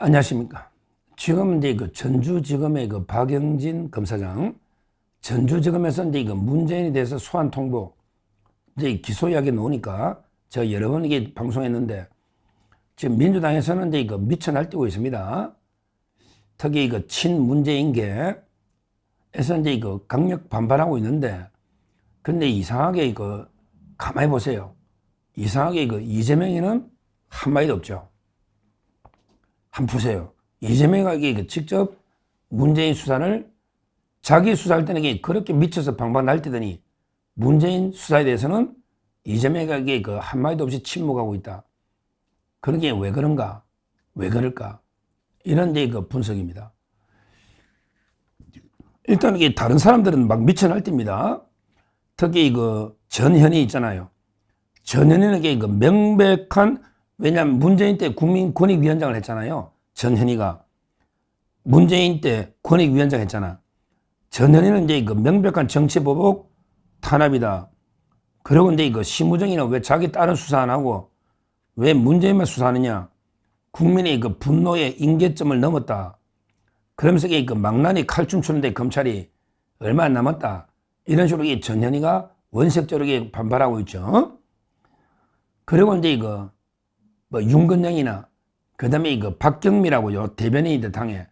안녕하십니까. 지금 이제 그 전주지검의 그 박영진 검사장, 전주지검에서 이제 그 문재인에 대해서 소환 통보, 이제 기소 이야기 나오니까 제가 여러 번 이게 방송했는데 지금 민주당에서는 이제 그 미쳐 날뛰고 있습니다. 특히 그 친문재인계에서 이제 그 강력 반발하고 있는데, 근데 이상하게 그 가만히 보세요. 이상하게 그 이재명이는 한마디도 없죠. 한번 보세요. 이재명이 직접 문재인 수사를 자기 수사할 때는 그렇게 미쳐서 방방 날뛰더니 문재인 수사에 대해서는 이재명이 그 한마디도 없이 침묵하고 있다. 그런 게 왜 그런가? 왜 그럴까? 이런 게 그 분석입니다. 일단 이게 다른 사람들은 막 미쳐 날뜁니다. 특히 그 전현희 있잖아요. 전현희는 그 명백한, 왜냐하면 문재인 때 국민권익위원장을 했잖아요. 전현희가. 문재인 때 권익위원장 했잖아. 전현희는 이제 그 명백한 정치보복 탄압이다. 그리고 이제 그 심우정이는 왜 자기 딸은 수사 안 하고 왜 문재인만 수사하느냐. 국민의 그 분노의 임계점을 넘었다. 그러면서 그 망나니 칼춤 추는데 검찰이 얼마 안 남았다. 이런 식으로 이 전현희가 원색적으로 반발하고 있죠. 그리고 이제 이거 뭐 윤건영이나 그다음에 이거 박경미라고요. 대변인인데 당에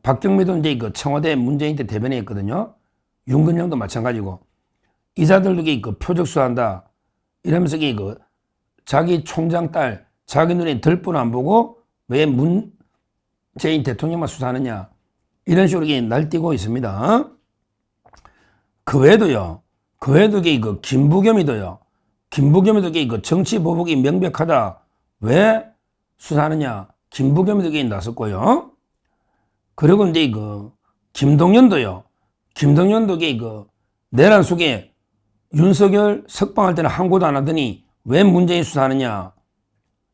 박경미도 이제 그 청와대 문재인 때 대변인했거든요. 윤건영도 마찬가지고 이자들도 그 표적 수사한다. 이러면서 그 자기 총장 딸 자기 눈에 들뿐 안 보고 왜 문재인 대통령만 수사하느냐. 이런 식으로 날뛰고 있습니다. 그 외에도 그 김부겸이도요. 김부겸이도 그 정치 보복이 명백하다. 왜 수사하느냐. 김부겸이도 나섰고요. 그리고 이제 그 김동연도요. 김동연도 그 내란 속에 윤석열 석방할 때는 항고도 안 하더니 왜 문재인 수사하느냐.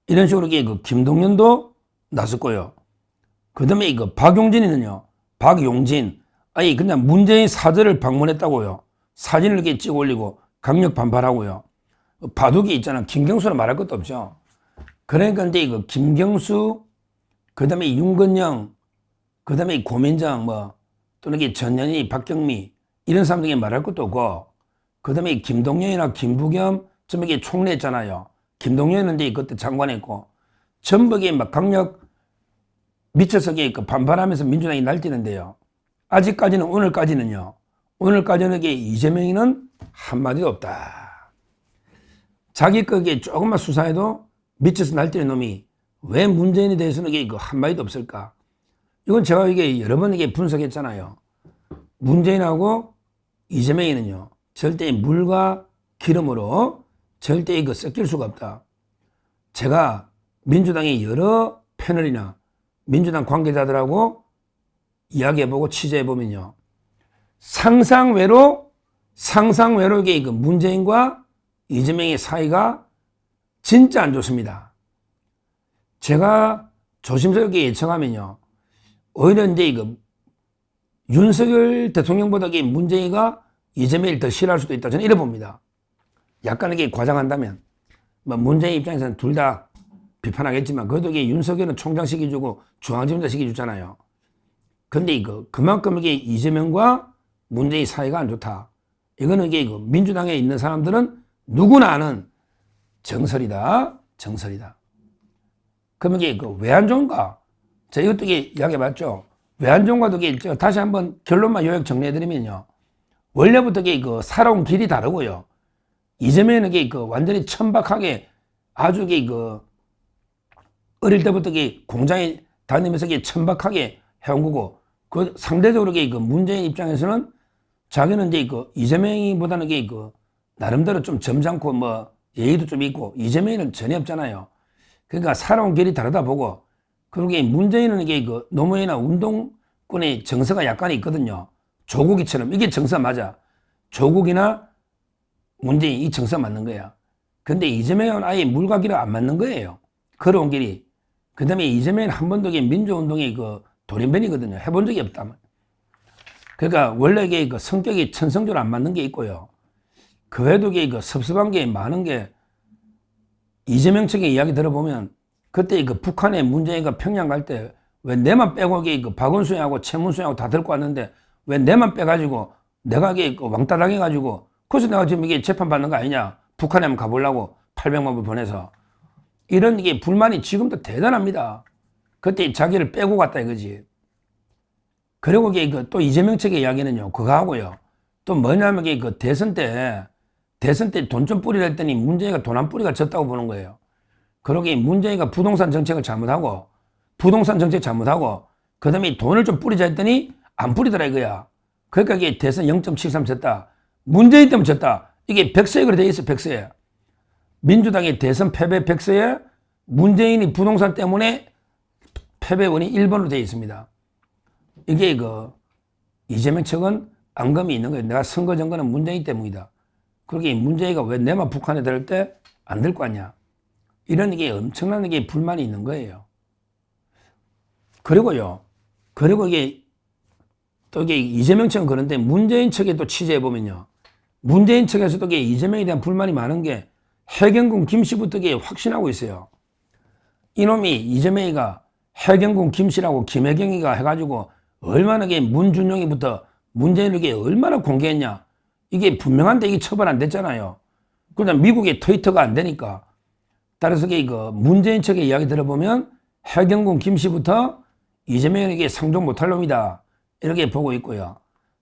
이런 식으로 그 김동연도 나섰고요. 그 다음에 그 박용진이는요. 박용진. 아니 그냥 문재인 사저를 방문했다고요. 사진을 이렇게 찍어 올리고 강력 반발하고요. 바둑이 있잖아. 김경수는 말할 것도 없죠. 그러니까 이제 그 김경수, 그 다음에 윤건영, 그 다음에 고민정, 또는 전현희, 박경미, 이런 사람들이 말할 것도 없고, 그 다음에 김동연이나 김부겸, 좀 이게 총리했잖아요. 김동연은 이제 그때 장관했고, 전부 막 강력 미쳐서 반발하면서 민주당이 날뛰는데요. 아직까지는, 오늘까지는 이재명이는 한마디도 없다. 자기 거기에 조금만 수사해도 미쳐서 날뛰는 놈이 왜 문재인에 대해서는 한마디도 없을까? 이건 제가 여러 번 분석했잖아요. 문재인하고 이재명이는요, 절대 물과 기름으로 절대 섞일 수가 없다. 제가 민주당의 여러 패널이나 민주당 관계자들하고 이야기해보고 취재해보면요, 상상외로 그 문재인과 이재명의 사이가 진짜 안 좋습니다. 제가 조심스럽게 예측하면요, 오히려 이제 윤석열 대통령보다 문재인이가 이재명을 더 싫어할 수도 있다. 저는 이래 봅니다. 약간 과장한다면, 문재인 입장에서는 둘 다 비판하겠지만, 그래도 윤석열은 총장 시켜주고 중앙지검장 시켜주잖아요. 근데 그만큼 이재명과 문재인 사이가 안 좋다. 이거는 민주당에 있는 사람들은 누구나 아는 정설이다. 그러면 왜 안 좋은가? 자, 이것도 이야기해봤죠. 왜 안 좋은가도 다시 한번 결론만 요약 정리해드리면요. 원래부터 살아온 길이 다르고요. 이재명은 완전히 천박하게 아주 어릴 때부터 공장에 다니면서 천박하게 해온 거고, 그 상대적으로 문재인 입장에서는 자기는 이제 이재명보다는 나름대로 좀 점잖고 예의도 좀 있고, 이재명은 전혀 없잖아요. 그러니까 살아온 길이 다르다 보고, 그리고 문재인은 노무현이나 운동권의 정서가 약간 있거든요. 조국이처럼. 이게 정서 맞아. 조국이나 문재인 이 정서 맞는 거야. 근데 이재명은 아예 물과 길이 안 맞는 거예요. 걸어온 길이. 그 다음에 이재명은 한 번도 민주운동의 돌연변이거든요. 해본 적이 없다. 그러니까 원래 성격이 천성적으로 안 맞는 게 있고요. 그 외에도 섭섭한 게 많은 게, 이재명 측의 이야기 들어보면 그때 북한에 문재인가 평양 갈 때 왜 내만 빼고 그 박원순하고 최문순하고 다 들고 왔는데 왜 내만 빼가지고 내가 이게 왕따 당해가지고 그래서 내가 지금 이게 재판받는 거 아니냐. 북한에 한번 가보려고 800만 불 보내서. 이런 이게 불만이 지금도 대단합니다. 그때 자기를 빼고 갔다 이거지. 그리고 이게 또 이재명 측의 이야기는요, 그거 하고요. 또 뭐냐면 이게 그 대선 때 돈 좀 뿌리라 했더니 문재인가 돈 한 뿌리가 졌다고 보는 거예요. 그러게 문재인가 부동산 정책 잘못하고, 그 다음에 돈을 좀 뿌리자 했더니 안 뿌리더라 이거야. 그러니까 이게 대선 0.73 졌다. 문재인 때문에 졌다. 이게 백서에 그래 돼 있어, 백서에. 민주당의 대선 패배 백서에 문재인이 부동산 때문에 패배원이 1번으로 되어 있습니다. 이게 이재명 측은 앙금이 있는 거예요. 내가 선거 정권은 문재인 때문이다. 그러게 문재인가 왜 내만 북한에 들을 때 안 들 거 아니야. 이런 이게 엄청난 이게 불만이 있는 거예요. 그리고 이게 또 이게 이재명 측은 그런데 문재인 측에 또 취재해 보면요. 문재인 측에서도 이게 이재명에 대한 불만이 많은 게 해경군 김씨부터 이게 확신하고 있어요. 이놈이 이재명이가 해경군 김씨라고 김혜경이가 해가지고 얼마나 이게 문준용이부터 문재인을 이게 얼마나 공개했냐. 이게 분명한데 이게 처벌 안 됐잖아요. 그러나 미국의 트위터가 안 되니까. 따라서 이게 문재인 측의 이야기 들어보면 해경군 김씨부터 이재명에게 상종 못할 놈이다. 이렇게 보고 있고요.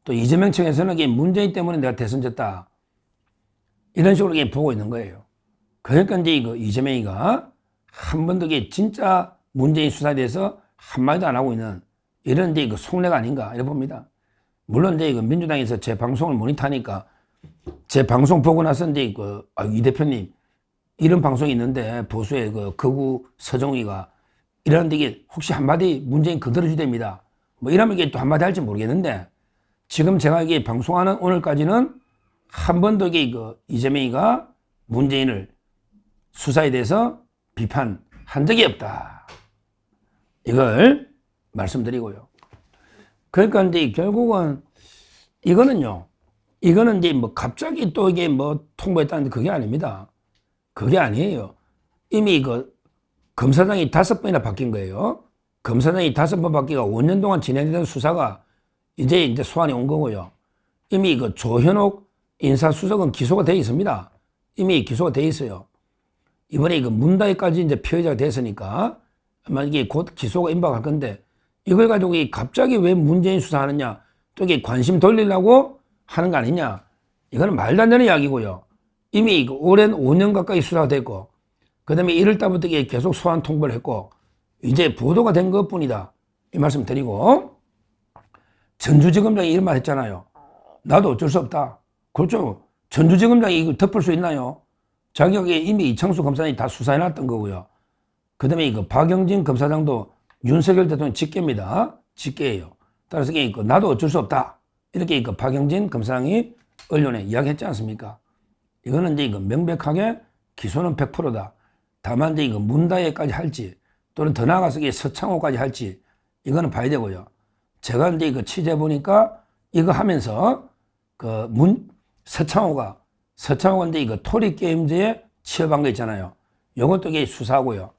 또 이재명 측에서는 이게 문재인 때문에 내가 대선 졌다. 이런 식으로 이게 보고 있는 거예요. 그러니까 이제 이재명이가 한 번도 이게 진짜 문재인 수사에 대해서 한마디도 안 하고 있는 이런 이제 속내가 아닌가 이렇게 봅니다. 물론 이제 민주당에서 제 방송을 모니터하니까 제 방송 보고 나서 이제 이 대표님 이런 방송이 있는데 보수의 거구 서정희가 이러는데 이게 혹시 한마디 문재인 그대로 주됩니다. 뭐 이러면 이게 또 한마디 할지 모르겠는데 지금 제가 이게 방송하는 오늘까지는 한 번도 이게 이재명이가 문재인을 수사에 대해서 비판한 적이 없다. 이걸 말씀드리고요. 그러니까 이제 결국은 이거는 이제 뭐 갑자기 또 이게 뭐 통보했다는데 그게 아닙니다. 그게 아니에요. 이미 검사장이 5번이나 바뀐 거예요. 검사장이 5번 바뀌고 5년 동안 진행되던 수사가 이제 소환이 온 거고요. 이미 조현옥 인사수석은 기소가 되어 있습니다. 이미 기소가 되어 있어요. 이번에 문다혜까지 이제 피해자가 됐으니까 아마 이게 곧 기소가 임박할 건데 이걸 가지고 갑자기 왜 문재인 수사하느냐 또 이게 관심 돌리려고 하는 거 아니냐 이거는 말도 안 되는 이야기고요. 이미 오랜 5년 가까이 수사가 됐고 그 다음에 1월달부터 이게 계속 소환 통보를 했고 이제 보도가 된 것뿐이다. 이 말씀 드리고 전주지검장이 이런 말 했잖아요. 나도 어쩔 수 없다. 그렇죠. 전주지검장이 이걸 덮을 수 있나요? 자기가 이미 이창수 검사장이 다 수사해놨던 거고요. 그 다음에 박영진 검사장도 윤석열 대통령 직계입니다. 직계예요. 따라서 나도 어쩔 수 없다. 이렇게 박영진 검사장이 언론에 이야기했지 않습니까? 이거는 이제 명백하게 기소는 100%다. 다만 이제 문다혜까지 할지 또는 더 나아가서 서창호까지 할지 이거는 봐야 되고요. 제가 이제 취재해 보니까 이거 하면서 서창호가 이제 토리게임즈에 취업한 거 있잖아요. 요것도 이게 수사하고요.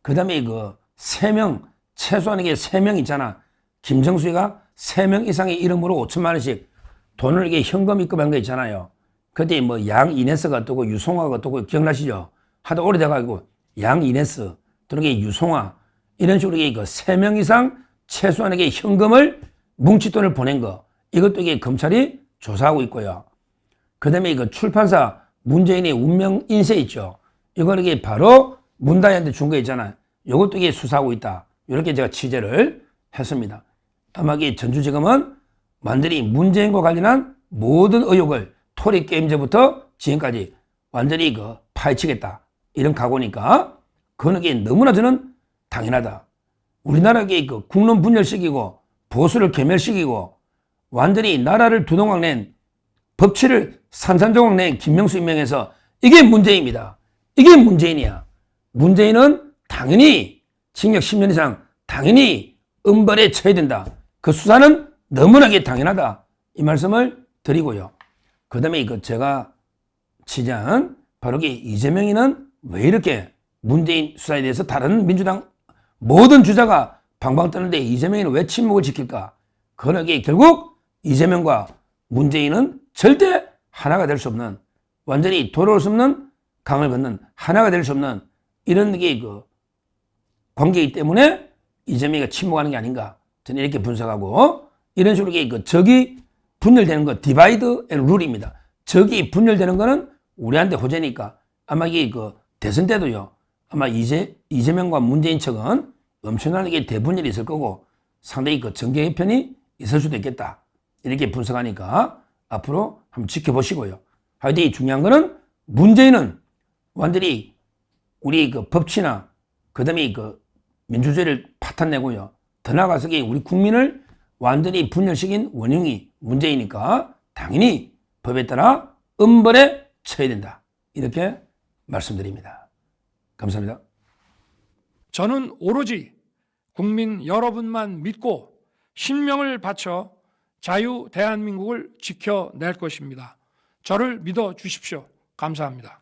그 다음에 3명, 최소한 이게 3명 있잖아. 김정수가 3명 이상의 이름으로 5천만 원씩 돈을 이게 현금 입금한 거 있잖아요. 그때 뭐 양이네스가 어떻고 유송화가 어떻고 기억나시죠? 하도 오래돼가지고 양이네스 또는 유송화 이런 식으로 이게 3명 이상 최소한 이게 현금을 뭉칫돈을 보낸 거 이것도 이게 검찰이 조사하고 있고요. 그 다음에 출판사 문재인의 운명 인쇄 있죠. 이걸 이게 바로 문다혜한테 준 거 있잖아요. 이것도 이게 수사하고 있다. 이렇게 제가 취재를 했습니다. 아마 이 전주지검은 완전히 문재인과 관련한 모든 의혹을 토리게임즈부터 지금까지 완전히 파헤치겠다. 이런 각오니까 그거는 이게 너무나 저는 당연하다. 우리나라에 국론 분열시키고 보수를 괴멸시키고 완전히 나라를 두동강 낸 법치를 산산조각 낸 김명수 임명해서 이게 문재인입니다. 이게 문재인이야. 문재인은 당연히 징역 10년 이상 당연히 엄벌에 처해야 된다. 그 수사는 너무나게 당연하다. 이 말씀을 드리고요. 그 다음에 제가 취재한 바로 이재명이는 왜 이렇게 문재인 수사에 대해서 다른 민주당 모든 주자가 방방 뜨는데 이재명이는 왜 침묵을 지킬까? 그러기에 결국 이재명과 문재인은 절대 하나가 될 수 없는, 완전히 돌아올 수 없는 강을 건넌 하나가 될 수 없는 이런 게 그 관계이기 때문에 이재명이가 침묵하는 게 아닌가, 저는 이렇게 분석하고, 이런 식으로 그 적이 분열되는 거, 디바이드 앤 룰입니다. 적이 분열되는 거는 우리한테 호재니까 아마 이게 그 대선 때도요, 아마 이재명과 문재인 측은 엄청나게 대분열이 있을 거고 상당히 그 정계 개편이 있을 수도 있겠다, 이렇게 분석하니까 앞으로 한번 지켜보시고요. 하여튼 중요한 거는 문재인은 완전히 우리 그 법치나 그다음에 그 민주주의를 파탄내고요, 더 나아가서 우리 국민을 완전히 분열시킨 원흉이 문재인이니까 당연히 법에 따라 엄벌에 처해야 된다, 이렇게 말씀드립니다. 감사합니다. 저는 오로지 국민 여러분만 믿고 신명을 바쳐 자유 대한민국을 지켜낼 것입니다. 저를 믿어 주십시오. 감사합니다.